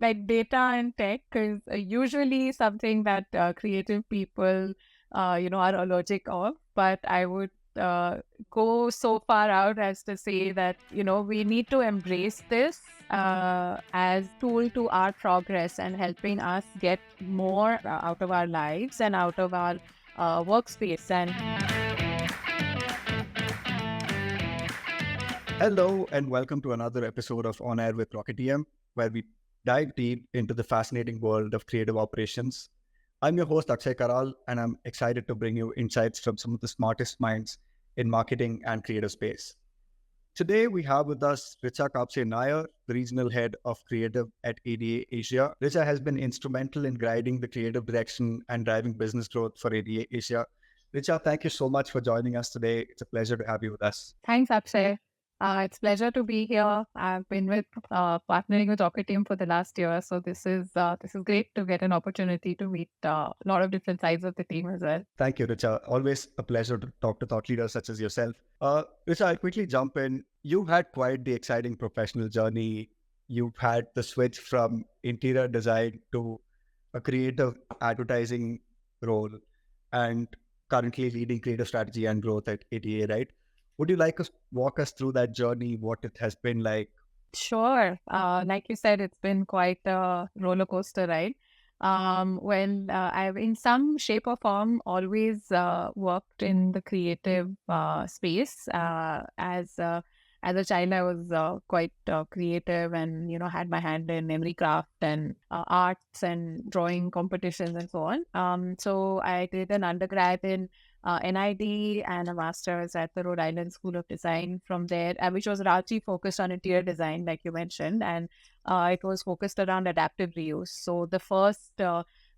like data and tech is usually something that creative people, are allergic of. But I would go so far out as to say that, we need to embrace this as tool to our progress and helping us get more out of our lives and out of our workspace. And Hello, and welcome to another episode of On Air with Rocketium, where we dive deep into the fascinating world of creative operations. I'm your host, Akshay Karal, and I'm excited to bring you insights from some of the smartest minds in marketing and creative space. Today, we have with us Richa Kapse Nair, the regional head of creative at ADA Asia. Richa has been instrumental in guiding the creative direction and driving business growth for ADA Asia. Richa, thank you so much for joining us today. It's a pleasure to have you with us. thanks, Kapse. It's pleasure to be here. I've been with partnering with Rocketium for the last year, so this is great to get an opportunity to meet a lot of different sides of the team as well. Thank you, Richa. Always a pleasure to talk to thought leaders such as yourself. Richa, I'll quickly jump in. You've had quite the exciting professional journey. You've had the switch from interior design to a creative advertising role and currently leading creative strategy and growth at ATA, right? Would you like us walk us through that journey, what it has been like? Sure. Like you said, it's been quite a roller coaster ride. I've in some shape or form always worked in the creative space. As a child, I was quite creative, and had my hand in memory craft and arts and drawing competitions and so on. So I did an undergrad in NID and a master's at the Rhode Island School of Design from there, which was largely focused on interior design, like you mentioned, and it was focused around adaptive reuse. So the first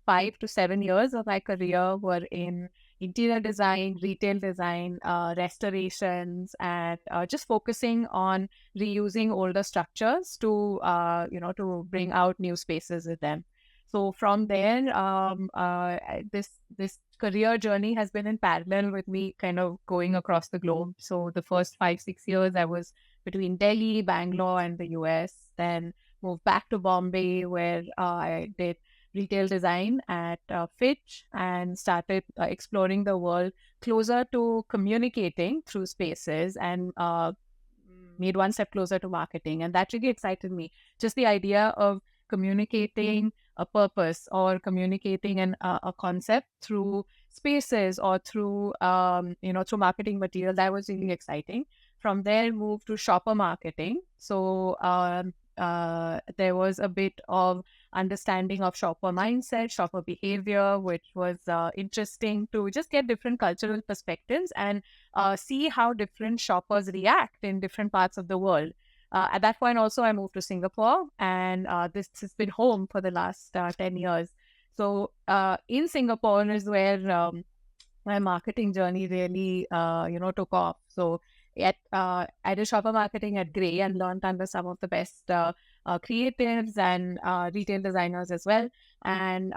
5 to 7 years of my career were in interior design, retail design, restorations, and just focusing on reusing older structures to bring out new spaces with them. So from there, this career journey has been in parallel with me kind of going across the globe. So the first 5, 6 years I was between Delhi, Bangalore, and the US. Then moved back to Bombay, where I did retail design at Fitch and started exploring the world closer to communicating through spaces and made one step closer to marketing. And that really excited me. Just the idea of communicating a purpose or communicating a concept through spaces or through marketing material, that was really exciting. From there, moved to shopper marketing. So there was a bit of understanding of shopper mindset, shopper behavior, which was interesting to just get different cultural perspectives and see how different shoppers react in different parts of the world. At that point, also, I moved to Singapore, and this has been home for the last 10 years. So in Singapore is where my marketing journey really, took off. So I did shopper marketing at Grey and learned under some of the best creatives and retail designers as well. And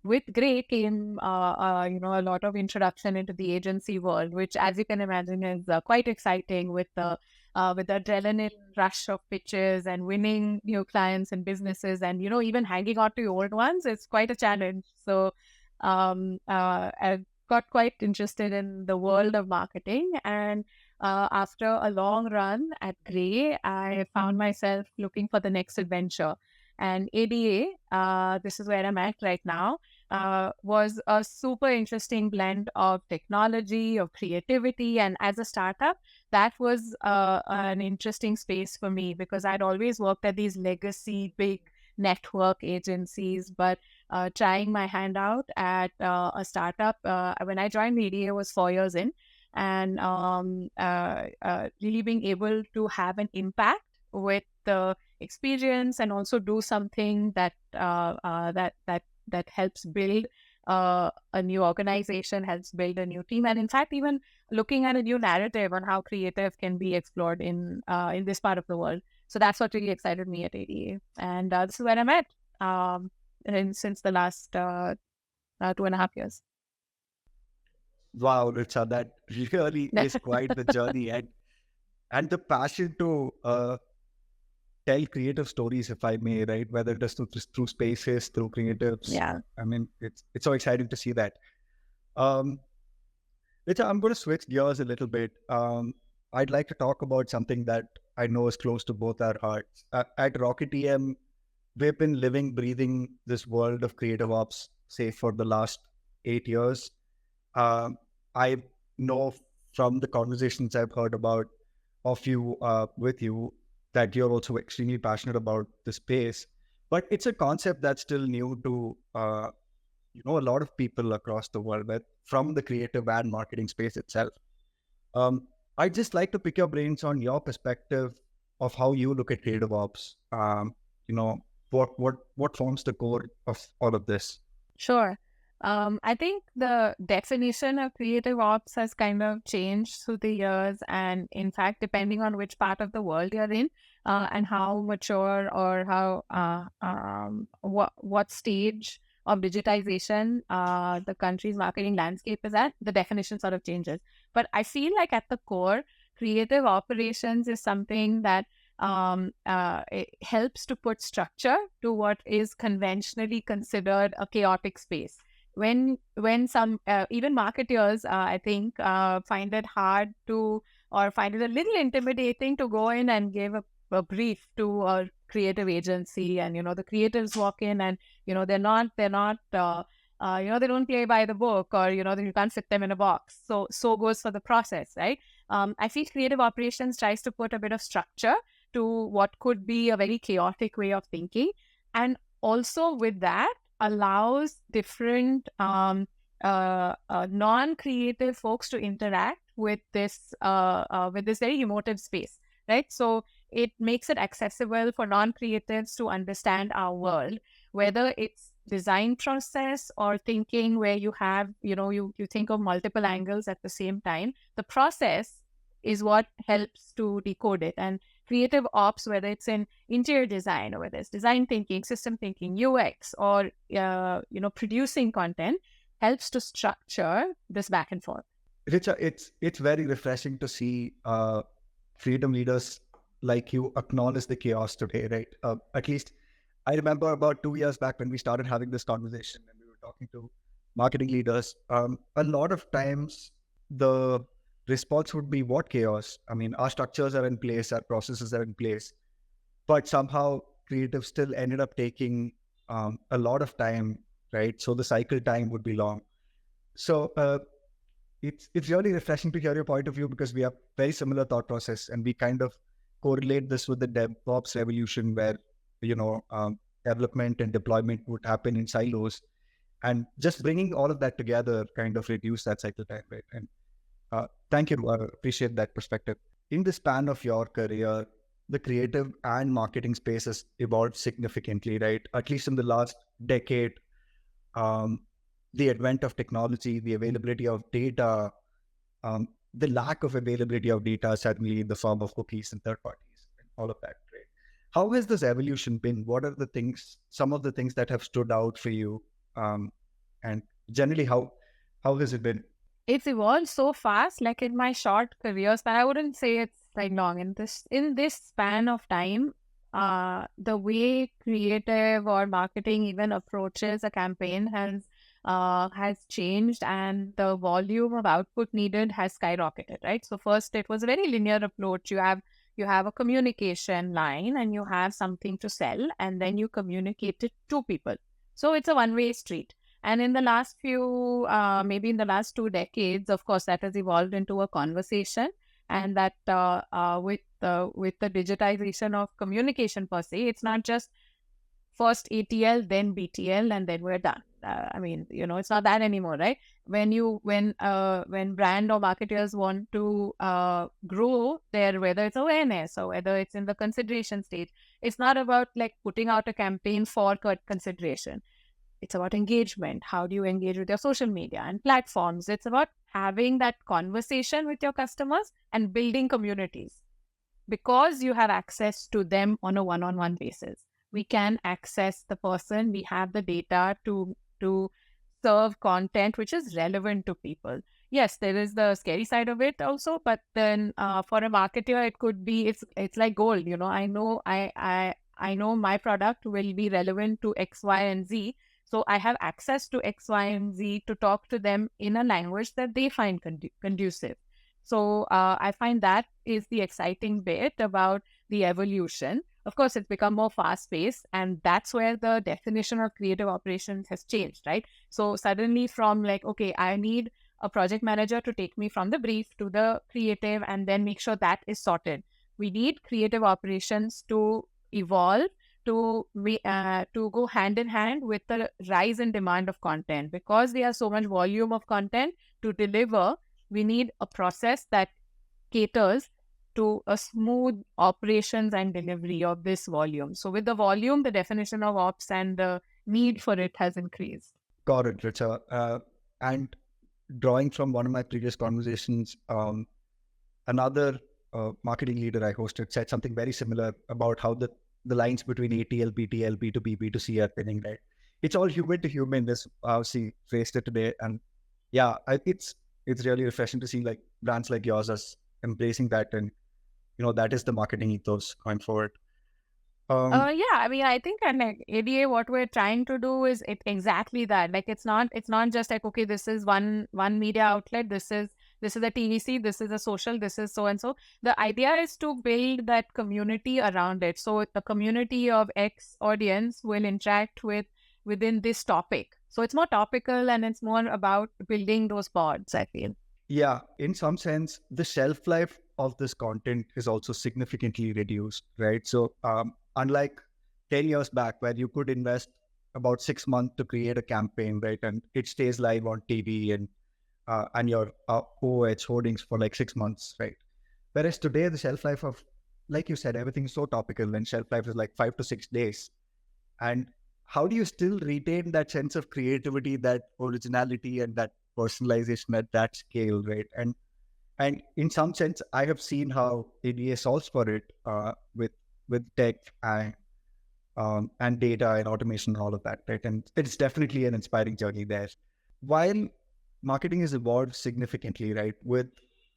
with Grey came, a lot of introduction into the agency world, which, as you can imagine, is quite exciting with the adrenaline rush of pitches and winning new clients and businesses, and even hanging on to old ones. It's quite a challenge. So I got quite interested in the world of marketing, and after a long run at Grey, I found myself looking for the next adventure. And ADA, this is where I'm at right now, was a super interesting blend of technology, of creativity, and as a startup, that was an interesting space for me because I'd always worked at these legacy big network agencies, but trying my hand out at a startup. When I joined media, was 4 years in, and really being able to have an impact with the experience and also do something that helps build a new organization, helps build a new team, and in fact, even looking at a new narrative on how creative can be explored in this part of the world. So that's what really excited me at ADA, and this is where I'm at since the last 2.5 years. Wow, Richa, that really is quite the journey, and the passion to tell creative stories, if I may, right? Whether it is through spaces, through creatives. Yeah. I mean, it's so exciting to see that. Um, Richa, I'm going to switch gears a little bit. I'd like to talk about something that I know is close to both our hearts. At Rocketium, we've been living, breathing this world of creative ops, say, for the last 8 years. Um, I know from the conversations I've heard about of you with you that you're also extremely passionate about the space, but it's a concept that's still new to a lot of people across the world, but from the creative and marketing space itself. Um, I'd just like to pick your brains on your perspective of how you look at creative ops. You know, what forms the core of all of this? Sure. I think the definition of creative ops has kind of changed through the years. And in fact, depending on which part of the world you're in, and how mature or how what stage of digitization the country's marketing landscape is at, the definition sort of changes. But I feel like at the core, creative operations is something that it helps to put structure to what is conventionally considered a chaotic space. When some even marketers, I think, find it hard to, or find it a little intimidating to go in and give a brief to a creative agency, and the creatives walk in, and they don't play by the book, or you can't fit them in a box. So goes for the process, right? I feel creative operations tries to put a bit of structure to what could be a very chaotic way of thinking, and also with that allows different non-creative folks to interact with this very emotive space, right? So it makes it accessible for non-creatives to understand our world, whether it's design process or thinking where you have you think of multiple angles at the same time. The process is what helps to decode it. And creative ops, whether it's in interior design, or whether it's design thinking, system thinking, UX, or producing content, helps to structure this back and forth. Richa, it's very refreshing to see freedom leaders like you acknowledge the chaos today, right? At least I remember about 2 years back when we started having this conversation and we were talking to marketing leaders. A lot of times the response would be, what chaos? I mean, our structures are in place, our processes are in place, but somehow creative still ended up taking a lot of time, right? So the cycle time would be long. So it's really refreshing to hear your point of view, because we have very similar thought process, and we kind of correlate this with the DevOps revolution, where development and deployment would happen in silos, and just bringing all of that together kind of reduce that cycle time, right? And thank you. Appreciate that perspective. In the span of your career, the creative and marketing space has evolved significantly, right? At least in the last decade, um, the advent of technology, the availability of data, the lack of availability of data, certainly in the form of cookies and third parties, and all of that, right? How has this evolution been? What are some of the things that have stood out for you? And generally, how has it been? It's evolved so fast, like in my short career span. I wouldn't say it's like long. In this span of time, the way creative or marketing even approaches a campaign has changed, and the volume of output needed has skyrocketed, right? So first it was a very linear approach. You have a communication line, and you have something to sell, and then you communicate it to people. So it's a one-way street. And in the last maybe in the last 2 decades, of course, that has evolved into a conversation. And that with the digitization of communication per se, it's not just first ATL, then BTL, and then we're done. I mean, it's not that anymore, right? When brand or marketers want to grow their, whether it's awareness or whether it's in the consideration stage, it's not about like putting out a campaign for consideration. It's about engagement. How do you engage with your social media and platforms? It's about having that conversation with your customers and building communities, because you have access to them on a one-on-one basis. We can access the person. We have the data to serve content which is relevant to people. yes, there is the scary side of it also, but then for a marketer, it could be it's like gold. I know my product will be relevant to X, Y, and Z, so I have access to X, Y, and Z to talk to them in a language that they find conducive. So I find that is the exciting bit about the evolution. Of course, it's become more fast paced, and that's where the definition of creative operations has changed, right? So suddenly, from like, okay, I need a project manager to take me from the brief to the creative and then make sure that is sorted. We need creative operations to evolve to go hand in hand with the rise in demand of content, because there are so much volume of content to deliver. We need a process that caters to a smooth operations and delivery of this volume. So with the volume, the definition of ops and the need for it has increased. Got it, Richa. And drawing from one of my previous conversations, another marketing leader I hosted said something very similar about how the lines between ATL, BTL, B2B, B2C are thinning, right? It's all human to human, as she phrased it today. And yeah, it's really refreshing to see like brands like yours as embracing that, and that is the marketing ethos going forward. Yeah, I mean, I think at like ADA, what we're trying to do is exactly that. Like, it's not just like, okay, this is one media outlet. This is a TVC. This is a social. This is so and so. The idea is to build that community around it. So the community of X audience will interact within this topic. So it's more topical and it's more about building those pods, I feel. Yeah, in some sense, the shelf life of this content is also significantly reduced, right? So, unlike 10 years back, where you could invest about 6 months to create a campaign, right? And it stays live on TV and your OH holdings for like 6 months, right? Whereas today, the shelf life of, like you said, everything is so topical, and shelf life is like 5 to 6 days. And how do you still retain that sense of creativity, that originality, and that personalization at that scale, right? And in some sense, I have seen how ADA solves for it with tech and data and automation and all of that, right? And it's definitely an inspiring journey there. While marketing has evolved significantly, right, with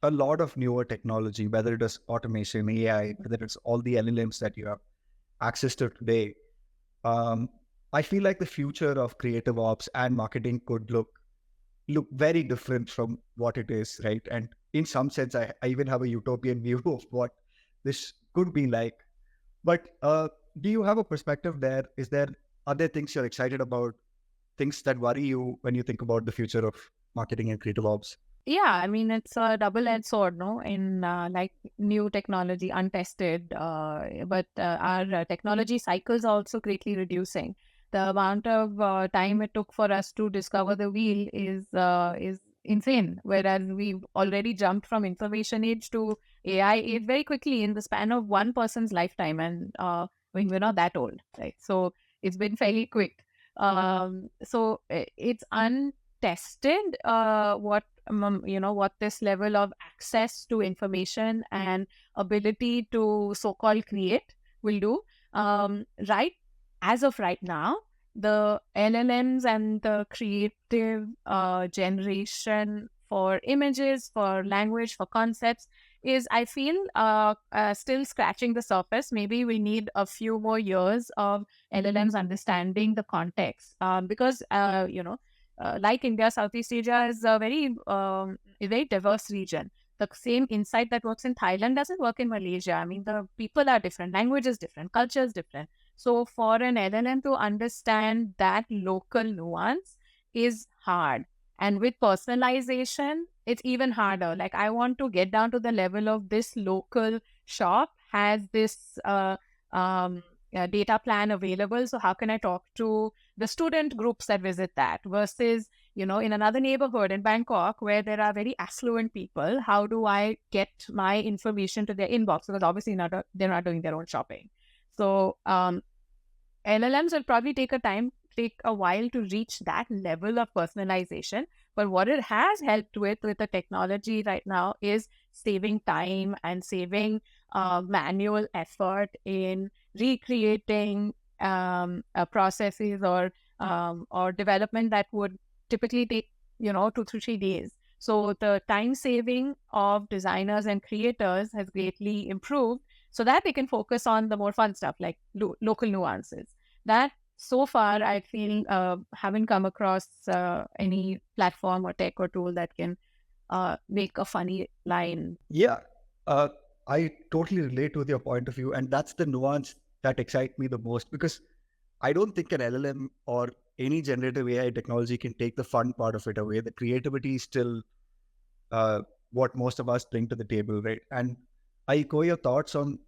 a lot of newer technology, whether it is automation, AI, whether it's all the LLMs that you have access to today, um, I feel like the future of creative ops and marketing could look very different from what it is, right? And in some sense, I even have a utopian view of what this could be like. But do you have a perspective there? Are there things you're excited about, things that worry you when you think about the future of marketing and creative ops? Yeah, I mean, it's a double-edged sword, no? In like new technology, untested, but our technology cycles are also greatly reducing. The amount of time it took for us to discover the wheel is insane. Whereas we've already jumped from information age to AI age very quickly in the span of one person's lifetime, and I mean, we're not that old, right? So it's been fairly quick. So it's untested what this level of access to information and ability to so-called create will do. Right as of right now, the LLMs and the creative generation for images, for language, for concepts is, I feel, still scratching the surface. Maybe we need a few more years of LLMs understanding the context, because like India, Southeast Asia is a very diverse region. The same insight that works in Thailand doesn't work in Malaysia. I mean, the people are different, language is different, culture is different. So for an LLM to understand that local nuance is hard. And with personalization, it's even harder. Like, I want to get down to the level of this local shop has this data plan available. So how can I talk to the student groups that visit that versus, in another neighborhood in Bangkok where there are very affluent people, how do I get my information to their inbox? Because obviously they're not doing their own shopping. So LLMs will probably take a while to reach that level of personalization. But what it has helped with the technology right now is saving time and saving manual effort in recreating processes or development that would typically take 2 to 3 days. So the time saving of designers and creators has greatly improved so that they can focus on the more fun stuff like local nuances. That so far, I feel haven't come across any platform or tech or tool that can make a funny line. Yeah, uh, I totally relate with your point of view, and that's the nuance that excites me the most because I don't think an LLM or any generative AI technology can take the fun part of it away. The creativity is still uh, what most of us bring to the table, right? And I echo your thoughts on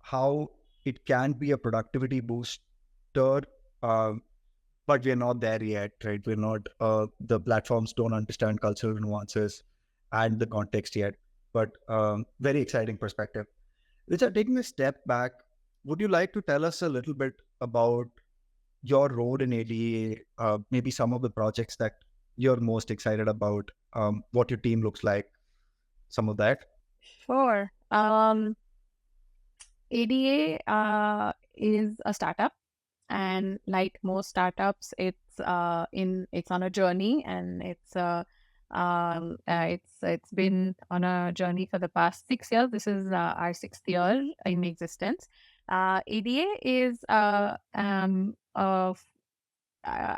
how it can be a productivity booster, um, but we're not there yet, right? We're not, the platforms don't understand cultural nuances and the context yet, but very exciting perspective. Richa, taking a step back, would you like to tell us a little bit about your role in ADA, maybe some of the projects that you're most excited about, what your team looks like, some of that? Sure. ADA is a startup, and like most startups, it's on a journey, and it's been on a journey for the past 6 years. This is our 6th year in existence. ADA is I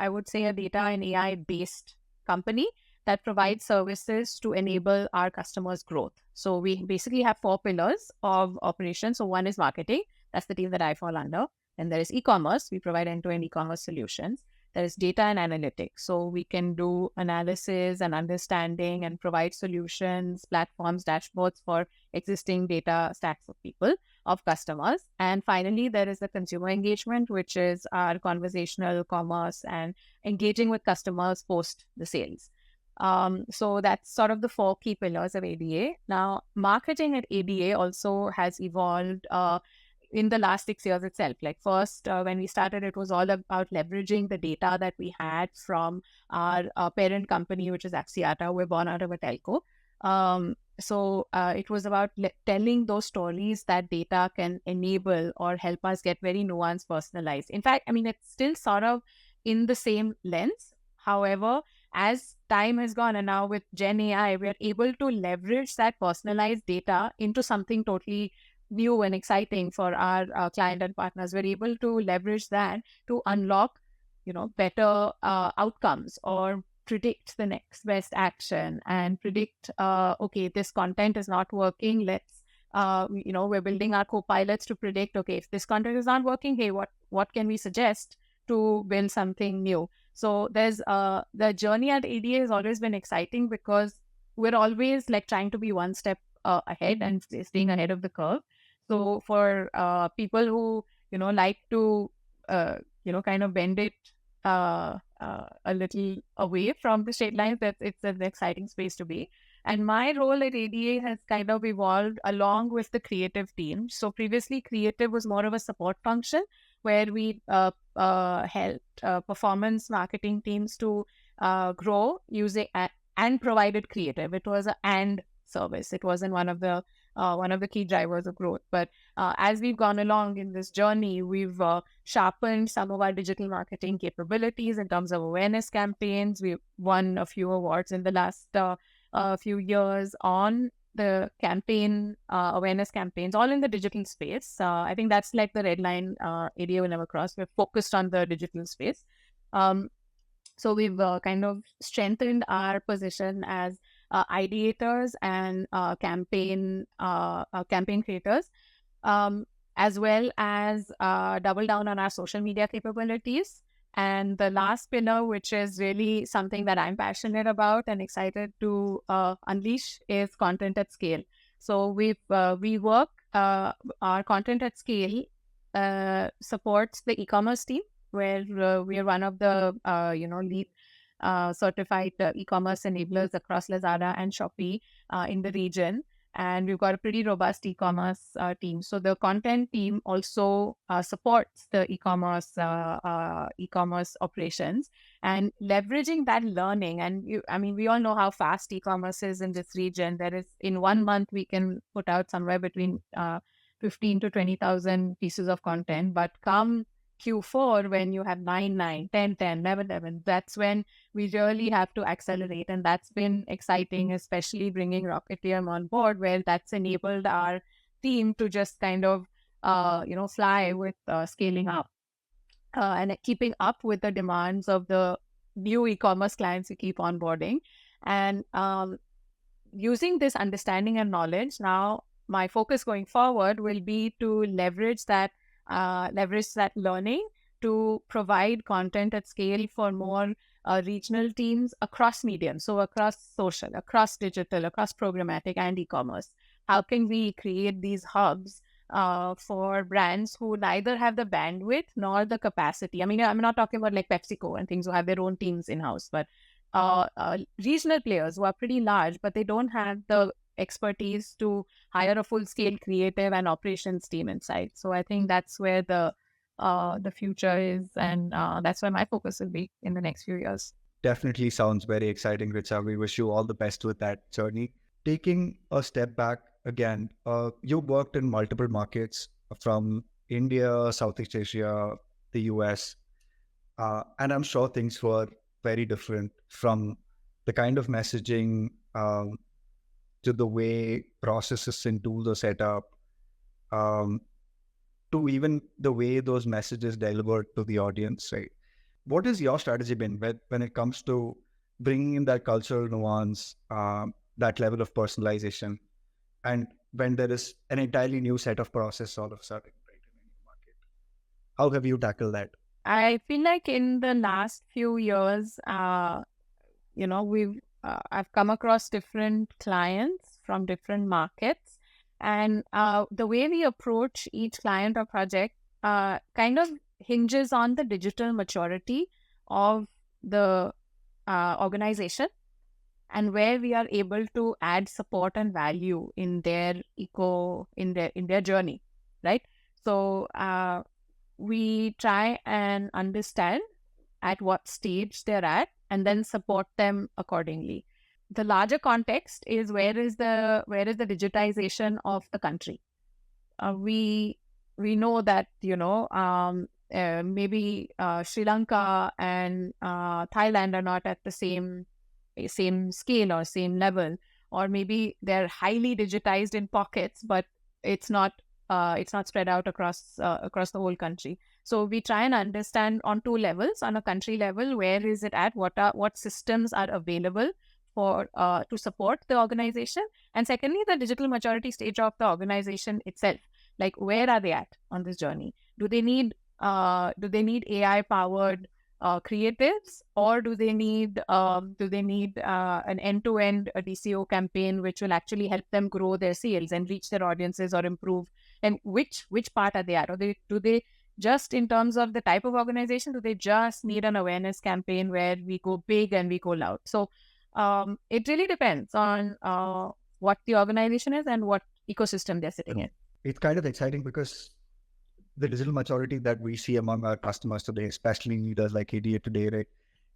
would say a data and AI based company that provides services to enable our customers' growth. So we basically have 4 pillars of operation. So one is marketing. That's the team that I fall under. And there is e-commerce. We provide end-to-end e-commerce solutions. There is data and analytics. So we can do analysis and understanding and provide solutions, platforms, dashboards for existing data stacks of people, of customers. And finally, there is the consumer engagement, which is our conversational commerce and engaging with customers post the sales. So that's sort of the 4 key pillars of ADA. Now, marketing at ADA also has evolved in the last 6 years itself. Like first, when we started, it was all about leveraging the data that we had from our parent company, which is Axiata. We're born out of a telco. So it was about telling those stories that data can enable or help us get very nuanced, personalized. In fact, I mean, it's still sort of in the same lens. However, as time has gone and now with Gen AI, we are able to leverage that personalized data into something totally new and exciting for our client and partners. We're able to leverage that to unlock, better outcomes or predict the next best action and predict, okay, this content is not working. We're building our co-pilots to predict, okay, if this content is not working, hey, what can we suggest to build something new? So there's the journey at ADA has always been exciting because we're always like trying to be one step ahead and staying ahead of the curve. So for people who, like to, kind of bend it a little away from the straight lines, that it's an exciting space to be. And my role at ADA has kind of evolved along with the creative team. So previously, creative was more of a support function where we helped performance marketing teams to grow using and provided creative. It was an and service. It wasn't one of the key drivers of growth. But as we've gone along in this journey, we've sharpened some of our digital marketing capabilities in terms of awareness campaigns. We've won a few awards in the last few years on the campaign awareness campaigns, all in the digital space. I think that's like the red line area will never cross. We're focused on the digital space. So we've kind of strengthened our position as ideators and campaign creators, as well as double down on our social media capabilities. And the last pillar, which is really something that I'm passionate about and excited to unleash, is content at scale. So we work, our content at scale supports the e-commerce team, where we are one of the lead certified e-commerce enablers across Lazada and Shopee in the region. And we've got a pretty robust e-commerce team. So the content team also supports the e-commerce operations and leveraging that learning. And we all know how fast e-commerce is in this region. There is, in 1 month, we can put out somewhere between 15 to 20,000 pieces of content. But come Q4, when you have 9, 9, 10, 10, 11, 11, that's when we really have to accelerate. And that's been exciting, especially bringing Rocketium on board, where that's enabled our team to just kind of, fly with scaling up and keeping up with the demands of the new e-commerce clients we keep onboarding. And using this understanding and knowledge, now my focus going forward will be to leverage that learning to provide content at scale for more regional teams across mediums, so across social, across digital, across programmatic and e-commerce. How can we create these hubs for brands who neither have the bandwidth nor the capacity? I mean, I'm not talking about like PepsiCo and things who have their own teams in-house, but regional players who are pretty large, but they don't have the expertise to hire a full-scale creative and operations team inside. So I think that's where the future is, and that's where my focus will be in the next few years. Definitely sounds very exciting, Richa. We wish you all the best with that journey. Taking a step back again, you worked in multiple markets from India, Southeast Asia, the US, and I'm sure things were very different from the kind of messaging to the way processes and tools are set up, um, to even the way those messages delivered to the audience, right? What has your strategy been when it comes to bringing in that cultural nuance, that level of personalization, and when there is an entirely new set of process all of a sudden, right, in a new market? How have you tackled that? I feel like in the last few years, we've I've come across different clients from different markets, and the way we approach each client or project kind of hinges on the digital maturity of the organization, and where we are able to add support and value in their in their journey, right? So we try and understand at what stage they're at and then support them accordingly. The larger context is where is the digitization of the country. We know that maybe Sri Lanka and Thailand are not at the same scale or same level, or maybe they're highly digitized in pockets, but it's not spread out across the whole country. So we try and understand on two levels: on a country level, where is it at, what systems are available for to support the organization, and secondly, the digital maturity stage of the organization itself. Like, where are they at on this journey? Do they need AI powered creatives, or do they need an end-to-end DCO campaign which will actually help them grow their sales and reach their audiences or improve? And which part are they at? Or do they just, in terms of the type of organization, do they just need an awareness campaign where we go big and we go loud? So it really depends on what the organization is and what ecosystem they're sitting in. It's kind of exciting because the digital maturity that we see among our customers today, especially leaders like ADA today, right,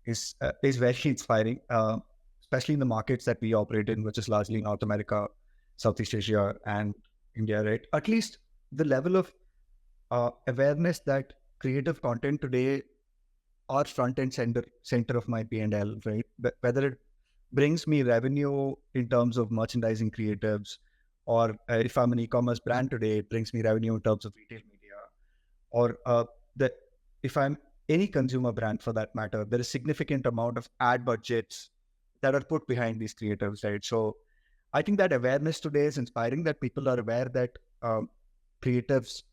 is very inspiring, especially in the markets that we operate in, which is largely North America, Southeast Asia, and India, right? At least the level of awareness that creative content today are front and center of my P&L, right? Whether it brings me revenue in terms of merchandising creatives, or if I'm an e-commerce brand today, it brings me revenue in terms of retail media, or that if I'm any consumer brand for that matter, there is significant amount of ad budgets that are put behind these creatives, right? So I think that awareness today is inspiring, that people are aware that creatives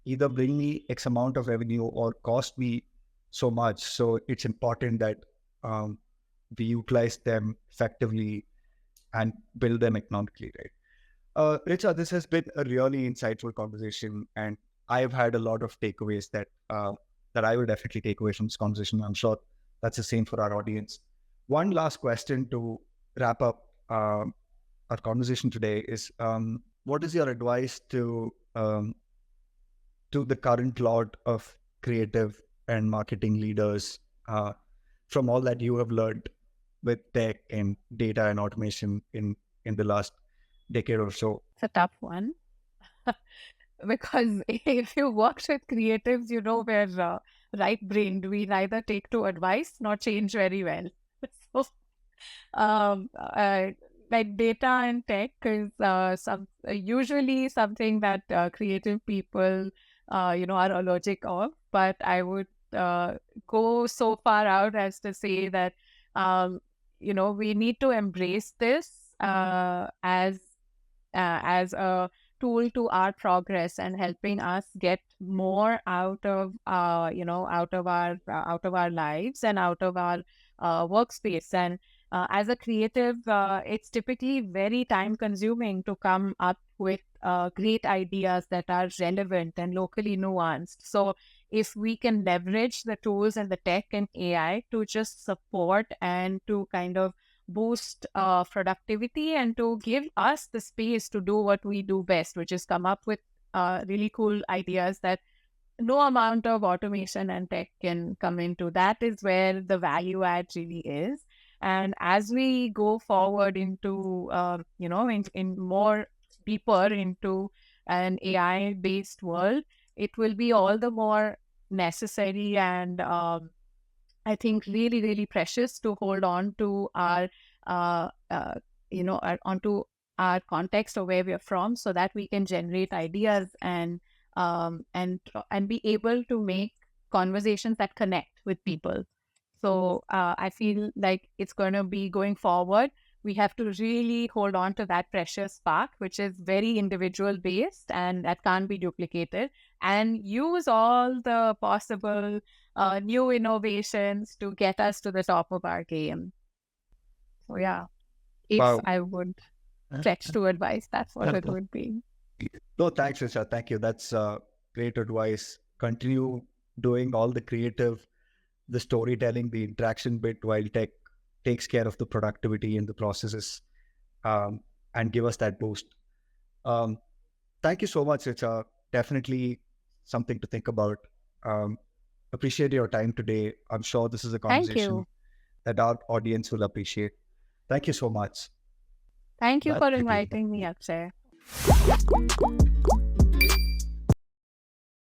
either bring me X amount of revenue or cost me so much. So it's important that we utilize them effectively and build them economically, right? Richa, this has been a really insightful conversation, and I've had a lot of takeaways that I will definitely take away from this conversation. I'm sure that's the same for our audience. One last question to wrap up our conversation today is, what is your advice to the current lot of creative and marketing leaders from all that you have learned with tech and data and automation in the last decade or so? It's a tough one. because if you worked with creatives, you know we're right-brained. We neither take to advice nor change very well. So, um, uh, like data and tech is usually something that creative people, are allergic of. But I would go so far out as to say that, um, we need to embrace this as a tool to our progress and helping us get more out of out of our lives and out of our workspace. And as a creative, it's typically very time consuming to come up with great ideas that are relevant and locally nuanced. So if we can leverage the tools and the tech and AI to just support and to kind of boost productivity and to give us the space to do what we do best, which is come up with really cool ideas that no amount of automation and tech can come into. That is where the value add really is. And as we go forward into, in more deeper into an AI based world, it will be all the more necessary and I think really, really precious to hold on to our, onto our context of where we're from, so that we can generate ideas and be able to make conversations that connect with people. So I feel like it's going to be going forward. We have to really hold on to that precious spark, which is very individual based and that can't be duplicated, and use all the possible new innovations to get us to the top of our game. So yeah, if Wow. I would stretch to advice, that's what it would be. No, thanks, Richa. Thank you. That's great advice. Continue doing all the creative, the storytelling, the interaction bit, while tech takes care of the productivity and the processes, and give us that boost. Um, Thank you so much, Richa. Definitely something to think about. Um, Appreciate your time today. I'm sure this is a Thank conversation you. that our audience will appreciate. Thank you so much. Thank you That's for pretty. inviting me, Akshay.